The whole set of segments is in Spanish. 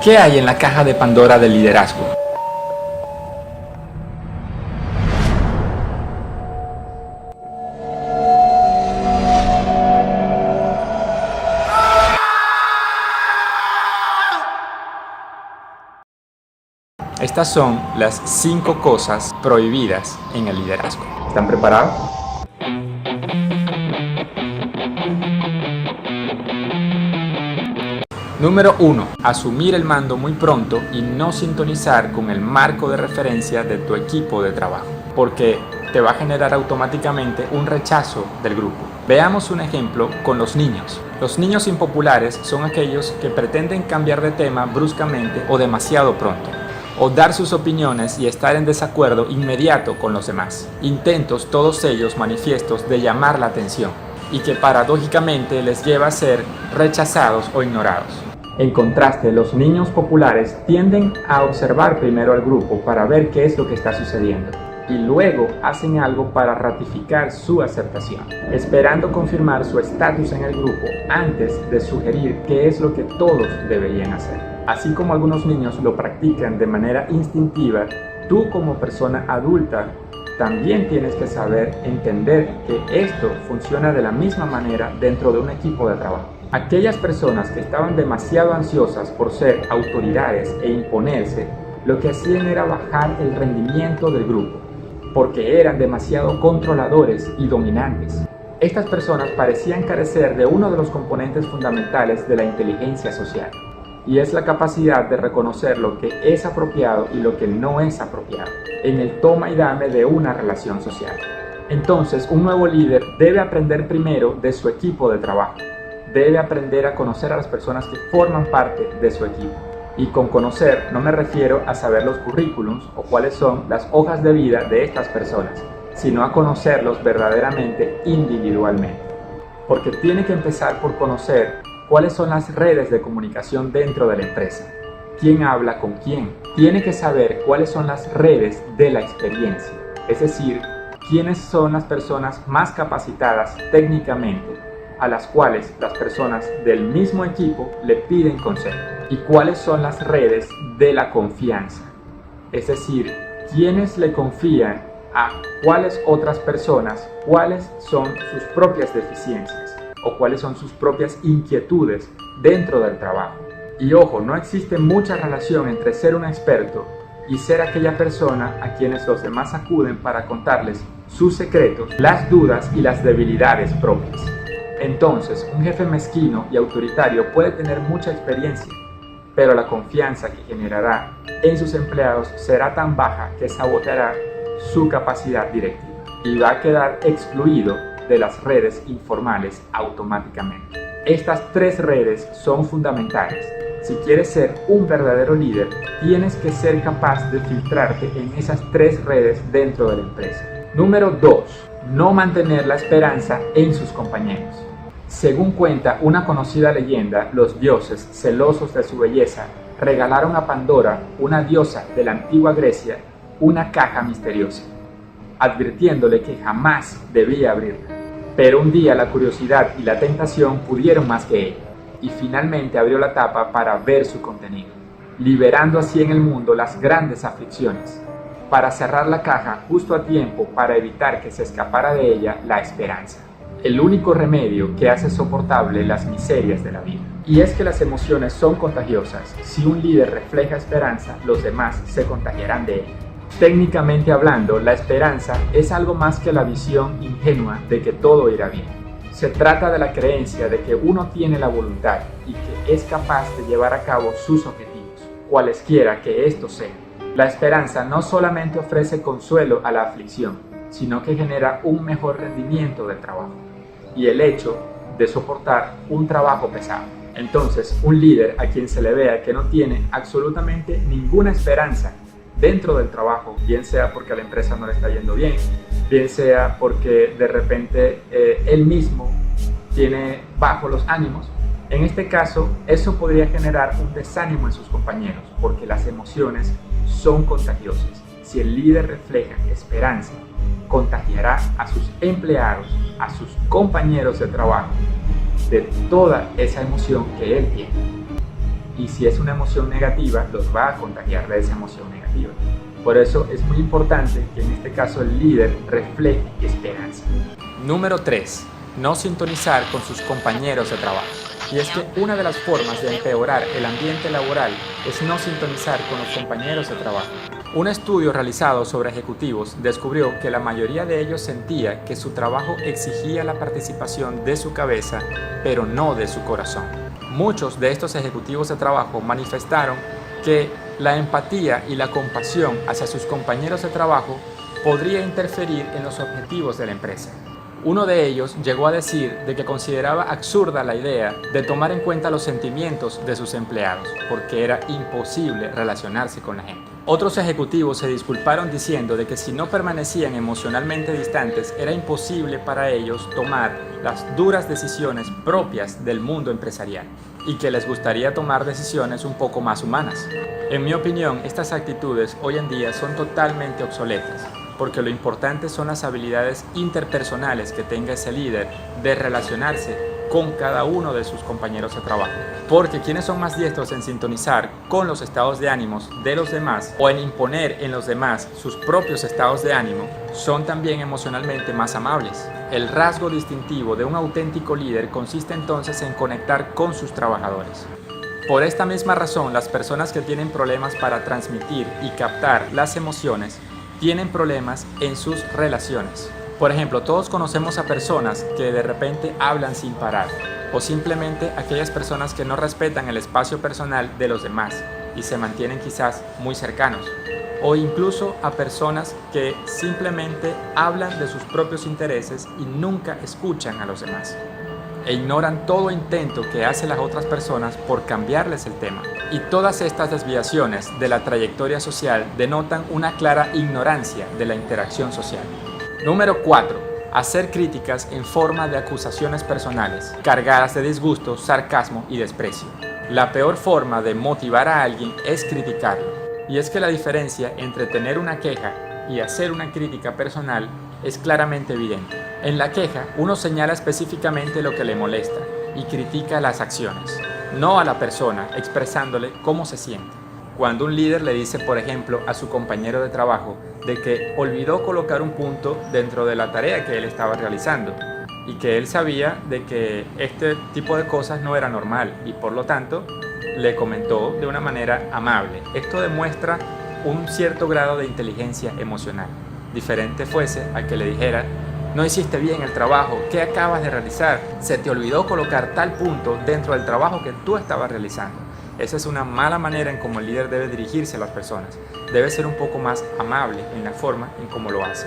¿Qué hay en la caja de Pandora del liderazgo? Estas son las 5 cosas prohibidas en el liderazgo. ¿Están preparados? Número 1. Asumir el mando muy pronto y no sintonizar con el marco de referencia de tu equipo de trabajo, porque te va a generar automáticamente un rechazo del grupo. Veamos un ejemplo con los niños. Los niños impopulares son aquellos que pretenden cambiar de tema bruscamente o demasiado pronto, o dar sus opiniones y estar en desacuerdo inmediato con los demás. Intentos, todos ellos manifiestos de llamar la atención, y que paradójicamente les lleva a ser rechazados o ignorados. En contraste, los niños populares tienden a observar primero al grupo para ver qué es lo que está sucediendo, y luego hacen algo para ratificar su aceptación, esperando confirmar su estatus en el grupo antes de sugerir qué es lo que todos deberían hacer. Así como algunos niños lo practican de manera instintiva, tú como persona adulta también tienes que saber entender que esto funciona de la misma manera dentro de un equipo de trabajo. Aquellas personas que estaban demasiado ansiosas por ser autoridades e imponerse, lo que hacían era bajar el rendimiento del grupo, porque eran demasiado controladores y dominantes. Estas personas parecían carecer de uno de los componentes fundamentales de la inteligencia social, y es la capacidad de reconocer lo que es apropiado y lo que no es apropiado en el toma y dame de una relación social. Entonces, un nuevo líder debe aprender primero de su equipo de trabajo. Debe aprender a conocer a las personas que forman parte de su equipo. Y con conocer no me refiero a saber los currículums o cuáles son las hojas de vida de estas personas, sino a conocerlos verdaderamente individualmente. Porque tiene que empezar por conocer cuáles son las redes de comunicación dentro de la empresa. ¿Quién habla con quién? Tiene que saber cuáles son las redes de la experiencia, es decir, quiénes son las personas más capacitadas técnicamente, a las cuales las personas del mismo equipo le piden consejo, y cuáles son las redes de la confianza, es decir, quiénes le confían a cuáles otras personas, cuáles son sus propias deficiencias o cuáles son sus propias inquietudes dentro del trabajo. Y ojo, no existe mucha relación entre ser un experto y ser aquella persona a quienes los demás acuden para contarles sus secretos, las dudas y las debilidades propias. Entonces, un jefe mezquino y autoritario puede tener mucha experiencia, pero la confianza que generará en sus empleados será tan baja que saboteará su capacidad directiva y va a quedar excluido de las redes informales automáticamente. Estas 3 redes son fundamentales. Si quieres ser un verdadero líder, tienes que ser capaz de filtrarte en esas 3 redes dentro de la empresa. Número 2. No mantener la esperanza en sus compañeros. Según cuenta una conocida leyenda, los dioses, celosos de su belleza, regalaron a Pandora, una diosa de la antigua Grecia, una caja misteriosa, advirtiéndole que jamás debía abrirla. Pero un día la curiosidad y la tentación pudieron más que ella, y finalmente abrió la tapa para ver su contenido, liberando así en el mundo las grandes aflicciones, para cerrar la caja justo a tiempo para evitar que se escapara de ella la esperanza, el único remedio que hace soportable las miserias de la vida. Y es que las emociones son contagiosas. Si un líder refleja esperanza, los demás se contagiarán de ella. Técnicamente hablando, la esperanza es algo más que la visión ingenua de que todo irá bien. Se trata de la creencia de que uno tiene la voluntad y que es capaz de llevar a cabo sus objetivos, cualesquiera que estos sean. La esperanza no solamente ofrece consuelo a la aflicción, sino que genera un mejor rendimiento del trabajo y el hecho de soportar un trabajo pesado. Entonces, un líder a quien se le vea que no tiene absolutamente ninguna esperanza dentro del trabajo, bien sea porque a la empresa no le está yendo bien, bien sea porque de repente él mismo tiene bajos los ánimos, en este caso eso podría generar un desánimo en sus compañeros, porque las emociones son contagiosas. Si el líder refleja esperanza, contagiará a sus empleados, a sus compañeros de trabajo, de toda esa emoción que él tiene. y si es una emoción negativa, los va a contagiar de esa emoción negativa. Por eso es muy importante que en este caso el líder refleje esperanza. Número 3. No sintonizar con sus compañeros de trabajo. Y es que una de las formas de empeorar el ambiente laboral es no sintonizar con los compañeros de trabajo. Un estudio realizado sobre ejecutivos descubrió que la mayoría de ellos sentía que su trabajo exigía la participación de su cabeza, pero no de su corazón. Muchos de estos ejecutivos de trabajo manifestaron que la empatía y la compasión hacia sus compañeros de trabajo podría interferir en los objetivos de la empresa. Uno de ellos llegó a decir de que consideraba absurda la idea de tomar en cuenta los sentimientos de sus empleados, porque era imposible relacionarse con la gente. Otros ejecutivos se disculparon diciendo de que si no permanecían emocionalmente distantes, era imposible para ellos tomar las duras decisiones propias del mundo empresarial y que les gustaría tomar decisiones un poco más humanas. En mi opinión, estas actitudes hoy en día son totalmente obsoletas, porque lo importante son las habilidades interpersonales que tenga ese líder de relacionarse con cada uno de sus compañeros de trabajo. Porque quienes son más diestros en sintonizar con los estados de ánimos de los demás o en imponer en los demás sus propios estados de ánimo, son también emocionalmente más amables. El rasgo distintivo de un auténtico líder consiste entonces en conectar con sus trabajadores. Por esta misma razón, las personas que tienen problemas para transmitir y captar las emociones tienen problemas en sus relaciones. Por ejemplo, todos conocemos a personas que de repente hablan sin parar, o simplemente aquellas personas que no respetan el espacio personal de los demás y se mantienen quizás muy cercanos, o incluso a personas que simplemente hablan de sus propios intereses y nunca escuchan a los demás, e ignoran todo intento que hacen las otras personas por cambiarles el tema. Y todas estas desviaciones de la trayectoria social denotan una clara ignorancia de la interacción social. Número 4. Hacer críticas en forma de acusaciones personales, cargadas de disgusto, sarcasmo y desprecio. La peor forma de motivar a alguien es criticarlo. Y es que la diferencia entre tener una queja y hacer una crítica personal es claramente evidente. En la queja, uno señala específicamente lo que le molesta y critica las acciones, no a la persona, expresándole cómo se siente. Cuando un líder le dice, por ejemplo, a su compañero de trabajo de que olvidó colocar un punto dentro de la tarea que él estaba realizando y que él sabía de que este tipo de cosas no era normal y por lo tanto le comentó de una manera amable. Esto demuestra un cierto grado de inteligencia emocional. Diferente fuese a que le dijera: no hiciste bien el trabajo, ¿qué acabas de realizar? Se te olvidó colocar tal punto dentro del trabajo que tú estabas realizando. Esa es una mala manera en cómo el líder debe dirigirse a las personas. Debe ser un poco más amable en la forma en cómo lo hace.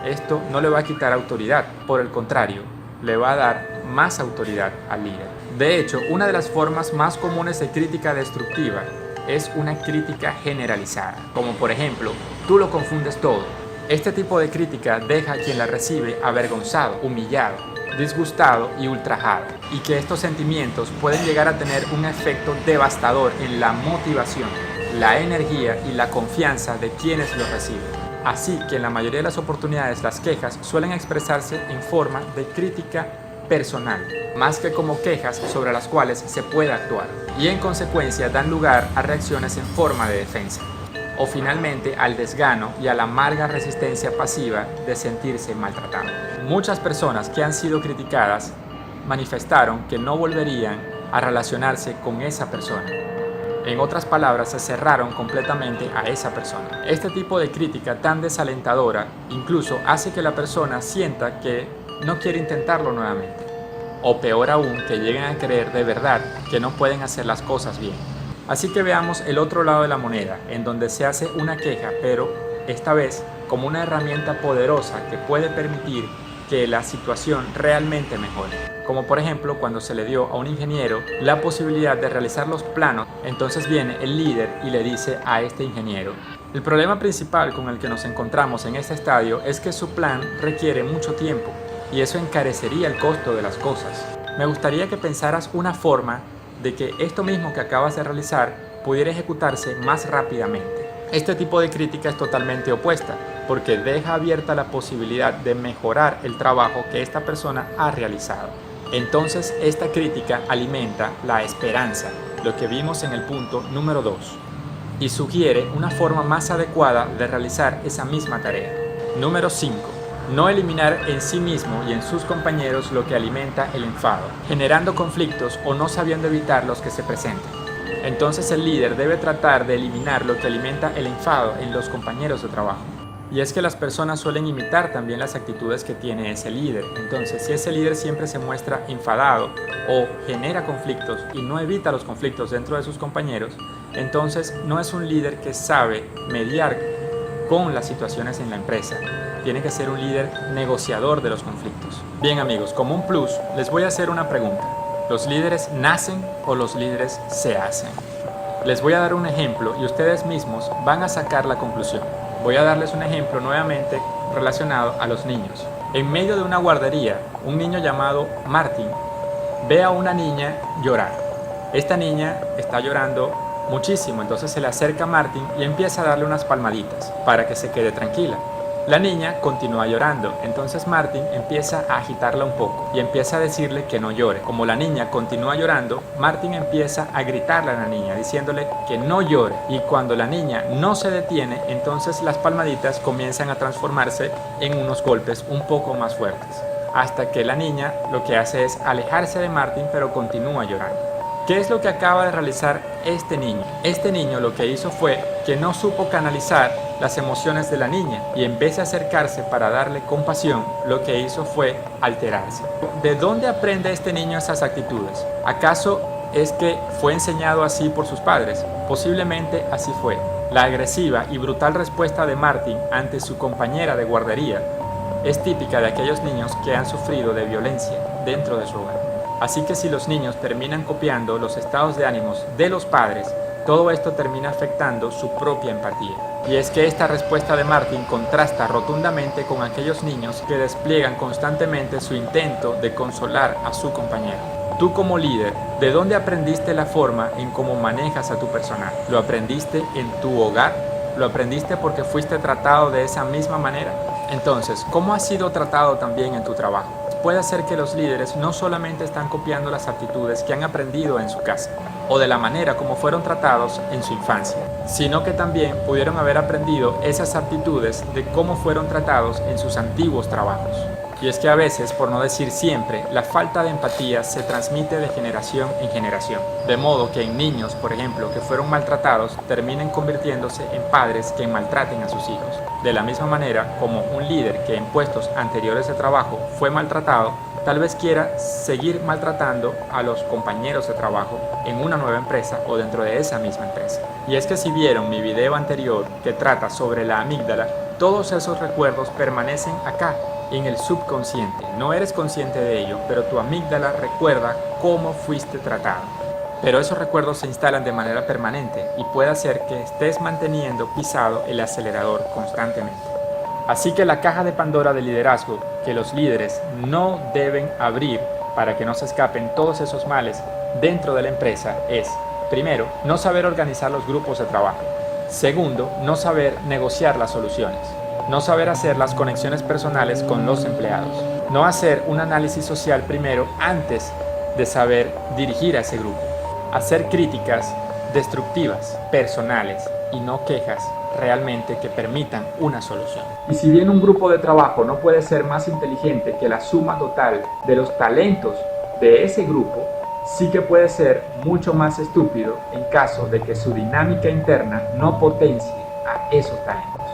Esto no le va a quitar autoridad, por el contrario, le va a dar más autoridad al líder. De hecho, una de las formas más comunes de crítica destructiva es una crítica generalizada, como por ejemplo, tú lo confundes todo. Este tipo de crítica deja a quien la recibe avergonzado, humillado, disgustado y ultrajado, y que estos sentimientos pueden llegar a tener un efecto devastador en la motivación, la energía y la confianza de quienes lo reciben. Así que en la mayoría de las oportunidades las quejas suelen expresarse en forma de crítica personal, más que como quejas sobre las cuales se puede actuar, y en consecuencia dan lugar a reacciones en forma de defensa, o finalmente al desgano y a la amarga resistencia pasiva de sentirse maltratado. Muchas personas que han sido criticadas manifestaron que no volverían a relacionarse con esa persona. En otras palabras, se cerraron completamente a esa persona. Este tipo de crítica tan desalentadora incluso hace que la persona sienta que no quiere intentarlo nuevamente. O peor aún, que lleguen a creer de verdad que no pueden hacer las cosas bien. Así que veamos el otro lado de la moneda, en donde se hace una queja, pero esta vez como una herramienta poderosa que puede permitir que la situación realmente mejore. Como por ejemplo cuando se le dio a un ingeniero la posibilidad de realizar los planos, entonces viene el líder y le dice a este ingeniero: el problema principal con el que nos encontramos en este estadio es que su plan requiere mucho tiempo y eso encarecería el costo de las cosas. Me gustaría que pensaras una forma de que esto mismo que acabas de realizar pudiera ejecutarse más rápidamente. Este tipo de crítica es totalmente opuesta, porque deja abierta la posibilidad de mejorar el trabajo que esta persona ha realizado. Entonces, esta crítica alimenta la esperanza lo que vimos en el punto número 2, y sugiere una forma más adecuada de realizar esa misma tarea. Número 5. No eliminar en sí mismo y en sus compañeros lo que alimenta el enfado, generando conflictos o no sabiendo evitar los que se presenten. Entonces el líder debe tratar de eliminar lo que alimenta el enfado en los compañeros de trabajo. Y es que las personas suelen imitar también las actitudes que tiene ese líder. Entonces, si ese líder siempre se muestra enfadado o genera conflictos y no evita los conflictos dentro de sus compañeros, entonces no es un líder que sabe mediar con las situaciones en la empresa. Tiene que ser un líder negociador de los conflictos. Bien amigos, como un plus, les voy a hacer una pregunta. ¿Los líderes nacen o los líderes se hacen? Les voy a dar un ejemplo y ustedes mismos van a sacar la conclusión. Voy a darles un ejemplo nuevamente relacionado a los niños. En medio de una guardería, un niño llamado Martin ve a una niña llorar. Esta niña está llorando muchísimo, entonces se le acerca a Martin y empieza a darle unas palmaditas para que se quede tranquila. La niña continúa llorando, entonces Martin empieza a agitarla un poco y empieza a decirle que no llore. Como la niña continúa llorando, Martin empieza a gritarle a la niña diciéndole que no llore, y cuando la niña no se detiene, entonces las palmaditas comienzan a transformarse en unos golpes un poco más fuertes, hasta que la niña lo que hace es alejarse de Martin, pero continúa llorando. ¿Qué es lo que acaba de realizar este niño? Este niño lo que hizo fue que no supo canalizar las emociones de la niña y en vez de acercarse para darle compasión, lo que hizo fue alterarse. ¿De dónde aprende este niño esas actitudes? ¿Acaso es que fue enseñado así por sus padres? Posiblemente así fue. La agresiva y brutal respuesta de Martin ante su compañera de guardería es típica de aquellos niños que han sufrido de violencia dentro de su hogar. Así que si los niños terminan copiando los estados de ánimos de los padres, todo esto termina afectando su propia empatía. Y es que esta respuesta de Martin contrasta rotundamente con aquellos niños que despliegan constantemente su intento de consolar a su compañero. Tú como líder, ¿de dónde aprendiste la forma en cómo manejas a tu personal? ¿Lo aprendiste en tu hogar? ¿Lo aprendiste porque fuiste tratado de esa misma manera? Entonces, ¿cómo has sido tratado también en tu trabajo? Puede ser que los líderes no solamente están copiando las actitudes que han aprendido en su casa o de la manera como fueron tratados en su infancia, sino que también pudieron haber aprendido esas aptitudes de cómo fueron tratados en sus antiguos trabajos. Y es que a veces, por no decir siempre, la falta de empatía se transmite de generación en generación. De modo que en niños, por ejemplo, que fueron maltratados, terminen convirtiéndose en padres que maltraten a sus hijos. De la misma manera, como un líder que en puestos anteriores de trabajo fue maltratado, tal vez quiera seguir maltratando a los compañeros de trabajo en una nueva empresa o dentro de esa misma empresa. Y es que si vieron mi video anterior que trata sobre la amígdala, todos esos recuerdos permanecen acá, en el subconsciente. No eres consciente de ello, pero tu amígdala recuerda cómo fuiste tratado. Pero esos recuerdos se instalan de manera permanente y puede hacer que estés manteniendo pisado el acelerador constantemente. Así que la caja de Pandora del liderazgo que los líderes no deben abrir para que no se escapen todos esos males dentro de la empresa es: primero, no saber organizar los grupos de trabajo. Segundo, no saber negociar las soluciones. No saber hacer las conexiones personales con los empleados. No hacer un análisis social primero antes de saber dirigir a ese grupo. Hacer críticas destructivas, personales y no quejas realmente que permitan una solución. Y si bien un grupo de trabajo no puede ser más inteligente que la suma total de los talentos de ese grupo, sí que puede ser mucho más estúpido en caso de que su dinámica interna no potencie a esos talentos.